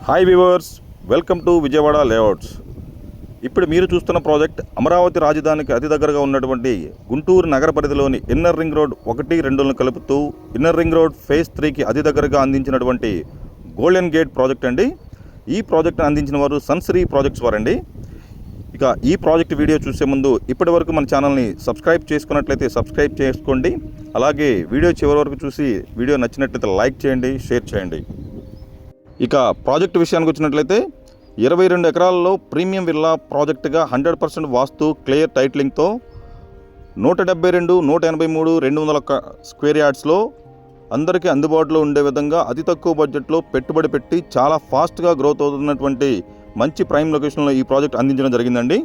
Hi viewers, welcome to Vijayawada layouts. ఇప్పుడు మీరు చూస్తున్న ప్రాజెక్ట్ అమరావతి రాజధానికి అతి దగ్గరగా ఉన్నటువంటి గుంటూరు నగర పరిధిలోని ఇన్నర్ రింగ్ రోడ్ 1-2లను కలుపుతూ ఇన్నర్ రింగ్ రోడ్ ఫేజ్ 3కి అతి దగ్గరగా అందించినటువంటి గోల్డెన్ గేట్ ప్రాజెక్ట్ అండి. ఈ ప్రాజెక్ట్ని అందించిన వారు సన్శ్రీ ప్రాజెక్ట్స్ వారండి. ఇక ఈ ప్రాజెక్ట్ వీడియో చూసే ముందు ఇప్పటి వరకు మన ఛానల్ని సబ్స్క్రైబ్ చేసుకున్నట్లయితే సబ్స్క్రైబ్ చేసుకోండి. అలాగే వీడియో చివరి వరకు చూసి వీడియో నచ్చినట్లయితే లైక్ చేయండి, షేర్ చేయండి. ఇక ప్రాజెక్టు విషయానికి వచ్చినట్లయితే 22 ఎకరాల్లో ప్రీమియం విల్లా ప్రాజెక్టుగా 100% వాస్తు క్లియర్ టైటిలింగ్తో 172, 183, 200 స్క్వేర్ యార్డ్స్లో అందరికీ అందుబాటులో ఉండే విధంగా అతి తక్కువ బడ్జెట్లో పెట్టుబడి పెట్టి చాలా ఫాస్ట్గా గ్రోత్ అవుతున్నటువంటి మంచి ప్రైమ్ లొకేషన్లో ఈ ప్రాజెక్ట్ అందించడం జరిగిందండి.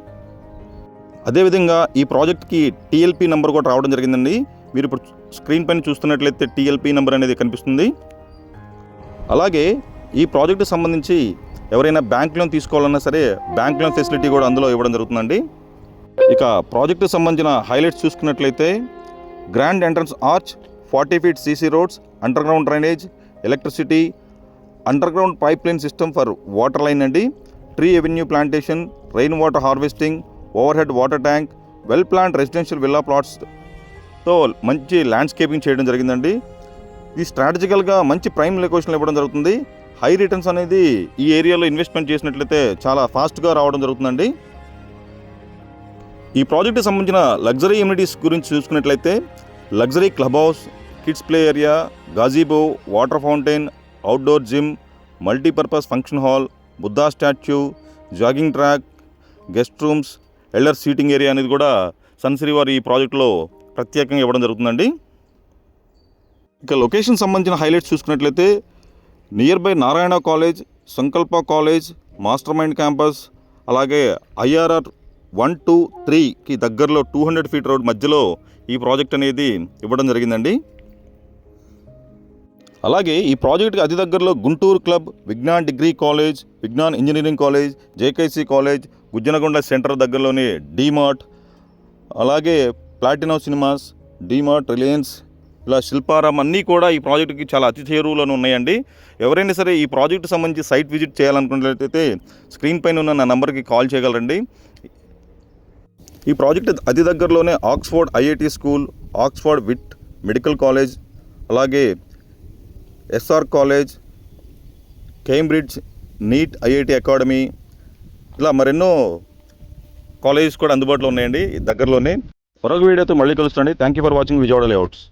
అదేవిధంగా ఈ ప్రాజెక్ట్కి టీఎల్పీ నెంబర్ కూడా రావడం జరిగిందండి. మీరు ఇప్పుడు స్క్రీన్ పైన చూస్తున్నట్లయితే టీఎల్పీ నెంబర్ అనేది కనిపిస్తుంది. అలాగే ఈ ప్రాజెక్టు సంబంధించి ఎవరైనా బ్యాంక్ లోన్ తీసుకోవాలన్నా సరే బ్యాంక్ లోన్ ఫెసిలిటీ కూడా అందులో ఇవ్వడం జరుగుతుందండి. ఇక ప్రాజెక్టు సంబంధించిన హైలైట్స్ చూసుకున్నట్లయితే grand entrance arch, 40 feet CC roads, underground drainage, electricity, underground pipeline system for water line అండి, tree avenue plantation, rain water harvesting, overhead water tank, well plant residential villa ప్లాట్స్తో మంచి landscaping చేయడం జరిగిందండి. ఇది స్ట్రాటజికల్గా మంచి prime లొకేషన్లో ఇవ్వడం జరుగుతుంది. హై రిటర్న్స్ అనేది ఈ ఏరియాలో ఇన్వెస్ట్మెంట్ చేసినట్లయితే చాలా ఫాస్ట్గా రావడం జరుగుతుందండి. ఈ ప్రాజెక్టుకి సంబంధించిన లగ్జరీ ఎమ్యూనిటీస్ గురించి చూసుకున్నట్లయితే luxury club house, kids play area, gazebo, water fountain, outdoor gym, multipurpose function hall, Buddha statue, jogging track, guest rooms, elder seating area అనేది కూడా సన్శ్రీ వారు ఈ ప్రాజెక్టులో ప్రత్యేకంగా ఇవ్వడం జరుగుతుందండి. ఇక లొకేషన్ సంబంధించిన హైలైట్స్ చూసుకున్నట్లయితే నియర్ బై నారాయణ కాలేజ్, సంకల్ప కాలేజ్, మాస్టర్ మైండ్ క్యాంపస్, అలాగే IRR 1, 2, 3కి దగ్గరలో 200 feet రోడ్ మధ్యలో ఈ ప్రాజెక్ట్ అనేది ఇవ్వడం జరిగిందండి. అలాగే ఈ ప్రాజెక్ట్కి అతి దగ్గరలో Guntur club, Vignan degree college, Vignan engineering college, JKC college, Gujjanagonda centre దగ్గరలోని డీమార్ట్, అలాగే ప్లాటినో సినిమాస్, డీమార్ట్, రిలయన్స్, ఇలా శిల్పారాం అన్నీ కూడా ఈ ప్రాజెక్టుకి చాలా అతి చేరువలోనే ఉన్నాయండి. ఎవరైనా సరే ఈ ప్రాజెక్టు సంబంధించి సైట్ విజిట్ చేయాలనుకున్నట్లయితే స్క్రీన్ పైన ఉన్న నా నెంబర్కి కాల్ చేయగలరండి. ఈ ప్రాజెక్ట్ అతి దగ్గరలోనే ఆక్స్ఫర్డ్ IIT స్కూల్, ఆక్స్ఫర్డ్ విట్ మెడికల్ కాలేజ్, అలాగే SR college, Cambridge, NEET IIT academy, ఇలా మరెన్నో కాలేజెస్ కూడా అందుబాటులో ఉన్నాయండి దగ్గరలోనే. మరొక వీడియోతో మళ్ళీ కలుస్తాండి. Thank you for watching Vijayawada layouts.